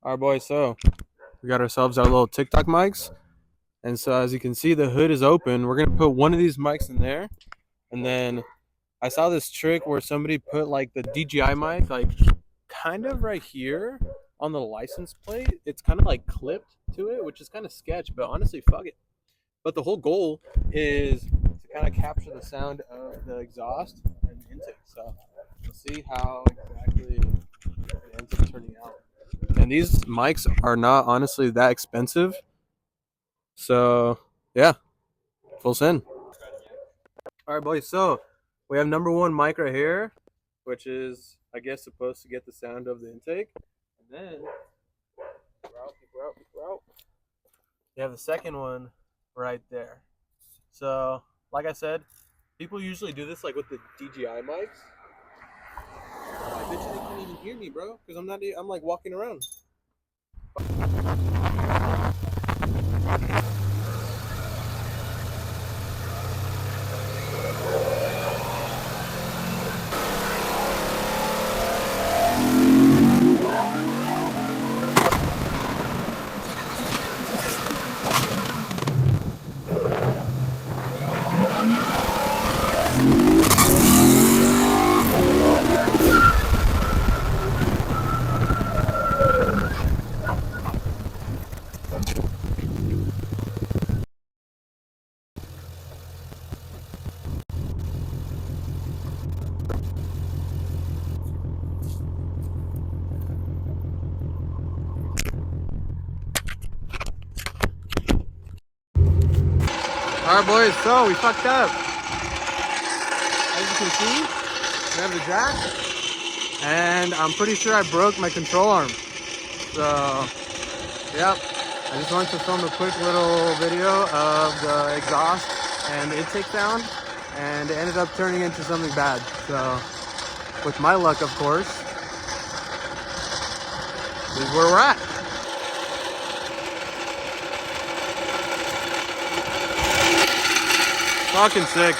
All right, boys. So we got ourselves our little TikTok mics, and so as you can see, the hood is open. We're gonna put one of these mics in there, and then I saw this trick where somebody put like the DJI mic, like kind of right here on the license plate. It's kind of like clipped to it, which is kind of sketch, but honestly, fuck it. But the whole goal is to kind of capture the sound of the exhaust and intake. So we'll see how exactly it ends up turning out. And these mics are not honestly that expensive. So yeah, full send. All right, boys. So we have number one mic right here, which is I guess supposed to get the sound of the intake. And then you have the second one right there. So like I said, people usually do this like with the DJI mics. I bet you they can't even hear me, bro, because I'm like walking around. All right, boys. So we fucked up. As you can see, we have the jack, and I'm pretty sure I broke my control arm. So, yep. I just wanted to film a quick little video of the exhaust and the intake sound, and it ended up turning into something bad. So, with my luck, of course, this is where we're at. Fucking sick.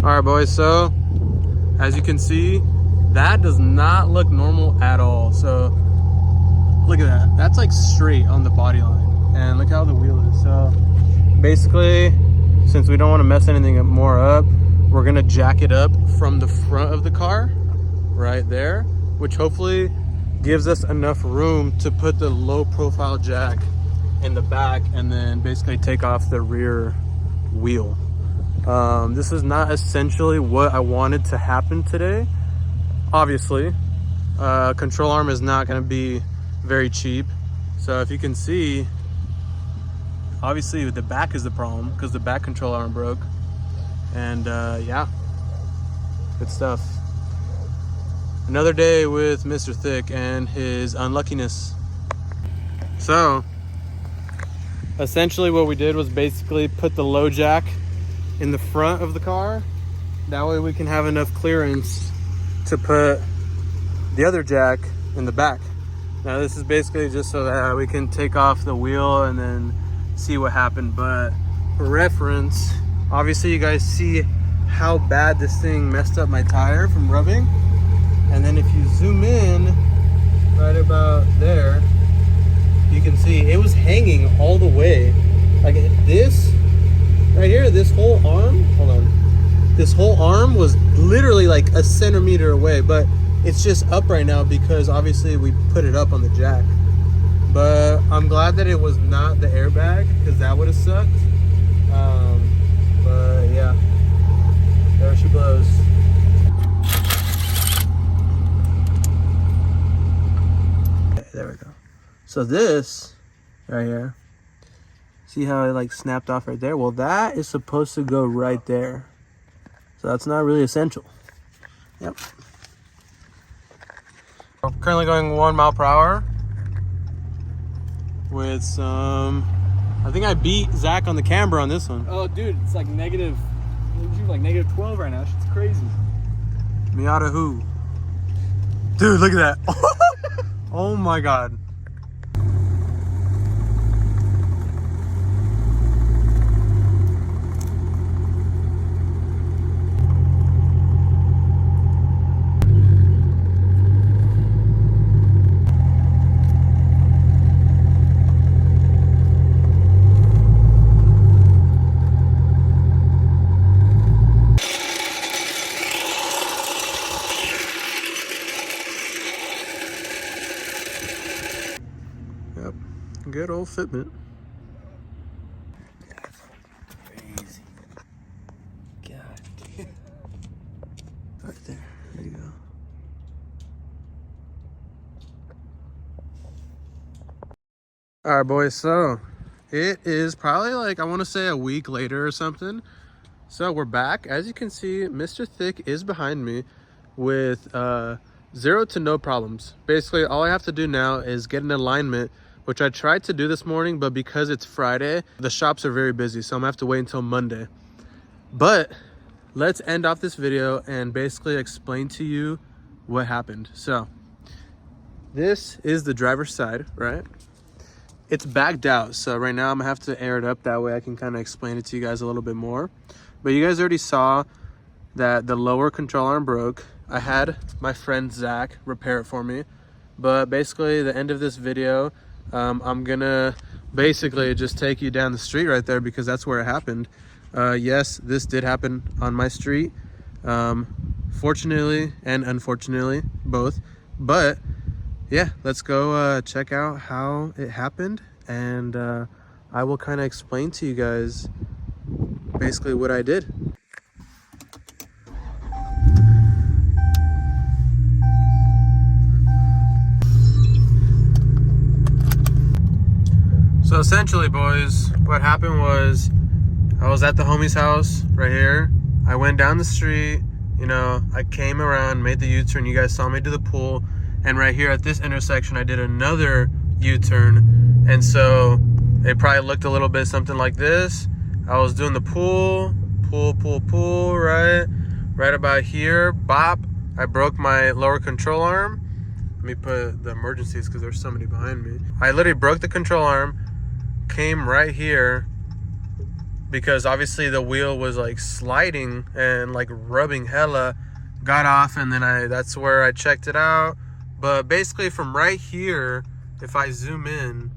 All right, boys. So, as you can see, that does not look normal at all. So, look at that. That's like straight on the body line. And look how the wheel is. So basically, since we don't want to mess anything more up, we're going to jack it up from the front of the car right there, which hopefully gives us enough room to put the low profile jack in the back and then basically take off the rear wheel. This is not essentially what I wanted to happen today. Obviously, control arm is not going to be very cheap. So if you can see, obviously the back is the problem because the back control arm broke. And yeah, good stuff. Another day with Mr. Thick and his unluckiness. So essentially what we did was basically put the low jack in the front of the car. That way we can have enough clearance to put the other jack in the back. Now this is basically just so that we can take off the wheel and then see what happened. But for reference, obviously you guys see how bad this thing messed up my tire from rubbing. And then if you zoom in right about there, you can see it was hanging all the way. Like this right here, this whole arm, hold on. This whole arm was literally like a centimeter away, but it's just up right now because obviously we put it up on the jack. But I'm glad that it was not the airbag because that would have sucked. But yeah, there she blows. Okay, there we go. So this right here, see how it like snapped off right there? Well, that is supposed to go right there. So that's not really essential. Yep. I'm currently going 1 mile per hour with some, I think I beat Zach on the camber on this one. Oh dude, it's like negative, like negative 12 right now. Shit's crazy. Miata who? Dude, look at that. Oh my God. Yep, good old fitment. Crazy. God damn. Right there. There you go. All right, boys. So it is probably like, I want to say a week later or something. So we're back. As you can see, Mr. Thick is behind me with 0 to no problems. Basically, all I have to do now is get an alignment, which I tried to do this morning, but because it's Friday, the shops are very busy, so I'm gonna have to wait until Monday. But let's end off this video and basically explain to you what happened. So this is the driver's side, right? It's backed out, so right now I'm gonna have to air it up, that way I can kind of explain it to you guys a little bit more. But you guys already saw that the lower control arm broke. I had my friend Zach repair it for me, but basically the end of this video, I'm gonna basically just take you down the street right there, because that's where it happened. Yes, this did happen on my street, fortunately and unfortunately, both. But yeah, let's go check out how it happened, and I will kind of explain to you guys basically what I did. So essentially, boys, what happened was I was at the homie's house right here. I went down the street, you know, I came around, made the U-turn. You guys saw me do the pull. And right here at this intersection, I did another U-turn. And so it probably looked a little bit something like this. I was doing the pull, right? Right about here, bop. I broke my lower control arm. Let me put the emergencies because there's somebody behind me. I literally broke the control arm, came right here, because obviously the wheel was like sliding and like rubbing hella. Got off, and then that's where I checked it out. But basically from right here, if I zoom in,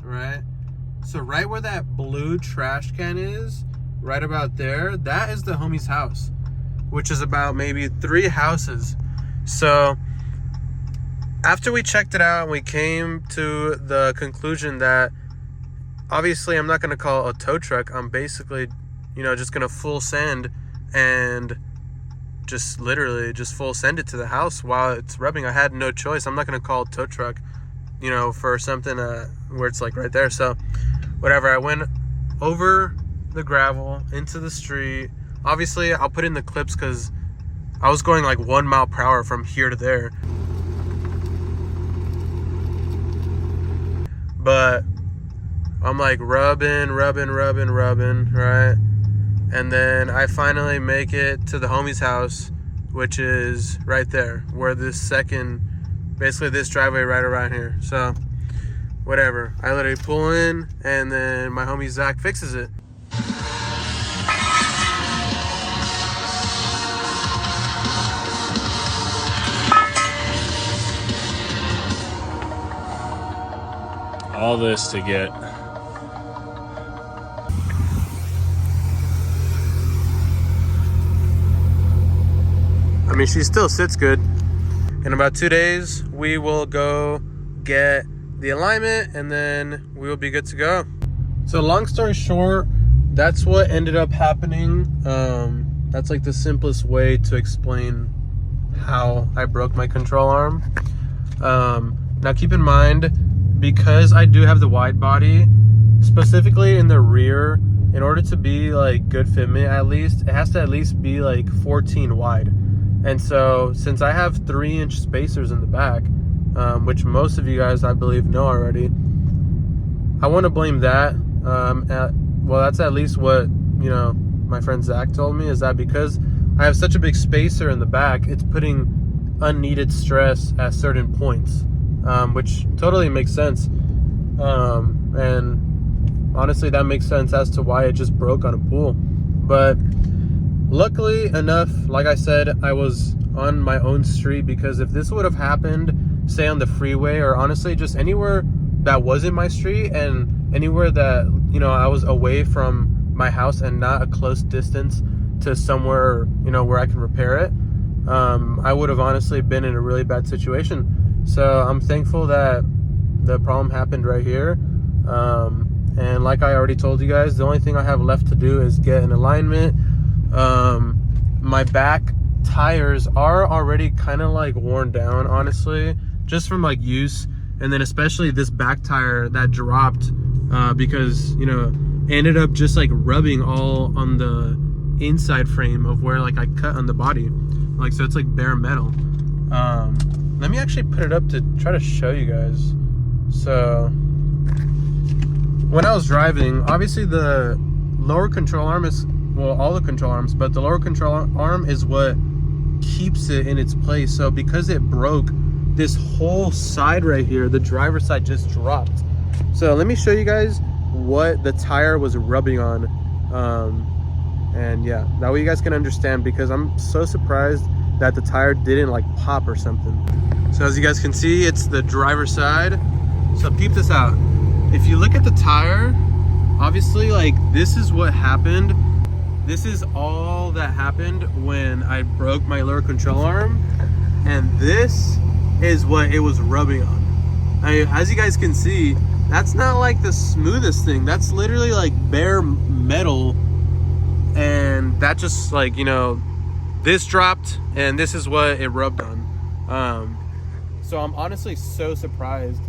right? So right where that blue trash can is, right about there, that is the homie's house, which is about maybe 3 houses. So after we checked it out, we came to the conclusion that obviously I'm not going to call a tow truck. I'm basically, you know, just going to full send and just literally just full send it to the house while it's rubbing. I had no choice. I'm not going to call a tow truck, you know, for something where it's like right there. So whatever, I went over the gravel into the street. Obviously I'll put in the clips because I was going like 1 mile per hour from here to there. But I'm like rubbing, right? And then I finally make it to the homie's house, which is right there, where this second, basically this driveway right around here. So whatever, I literally pull in, and then my homie Zach fixes it. All this to get. I mean, she still sits good. In about 2 days, we will go get the alignment, and then we will be good to go. So long story short, that's what ended up happening. That's like the simplest way to explain how I broke my control arm. Now keep in mind, because I do have the wide body, specifically in the rear, in order to be like good fitment, at least it has to at least be like 14 wide. And so since I have 3-inch spacers in the back, which most of you guys I believe know already, I want to blame that. Well, that's at least what, you know, my friend Zach told me, is that because I have such a big spacer in the back, it's putting unneeded stress at certain points, which totally makes sense. And honestly, that makes sense as to why it just broke on a pool. But luckily enough, like I said, I was on my own street, because if this would have happened, say on the freeway, or honestly just anywhere that wasn't my street, and anywhere that, you know, I was away from my house and not a close distance to somewhere, you know, where I can repair it, I would have honestly been in a really bad situation. So I'm thankful that the problem happened right here. And like I already told you guys, the only thing I have left to do is get an alignment. My back tires are already kind of like worn down, honestly, just from like use. And then especially this back tire that dropped, because, you know, ended up just like rubbing all on the inside frame of where like I cut on the body, like, so it's like bare metal. Let me actually put it up to try to show you guys. So when I was driving, obviously the lower control arm is, well, all the control arms, but the lower control arm is what keeps it in its place. So because it broke, this whole side right here, the driver's side, just dropped. So let me show you guys what the tire was rubbing on. And yeah, that way you guys can understand, because I'm so surprised that the tire didn't like pop or something. So as you guys can see, it's the driver's side. So peep this out. If you look at the tire, obviously, like, this is what happened. This is all that happened when I broke my lower control arm, and this is what it was rubbing on. As you guys can see, that's not like the smoothest thing. That's literally like bare metal, and that just, like, you know, this dropped and this is what it rubbed on. So I'm honestly so surprised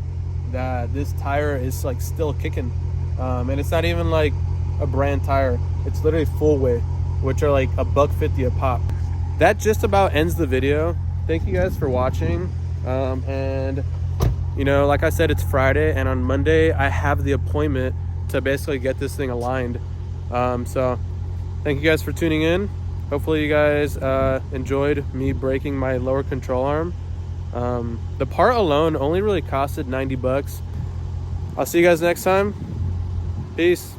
that this tire is like still kicking, and it's not even like a brand tire. It's literally full weight, which are like $1.50 a pop. That just about ends the video. Thank you guys for watching. And you know, like I said, it's Friday, and on Monday I have the appointment to basically get this thing aligned. So thank you guys for tuning in. Hopefully you guys enjoyed me breaking my lower control arm. The part alone only really costed $90. I'll see you guys next time. Peace.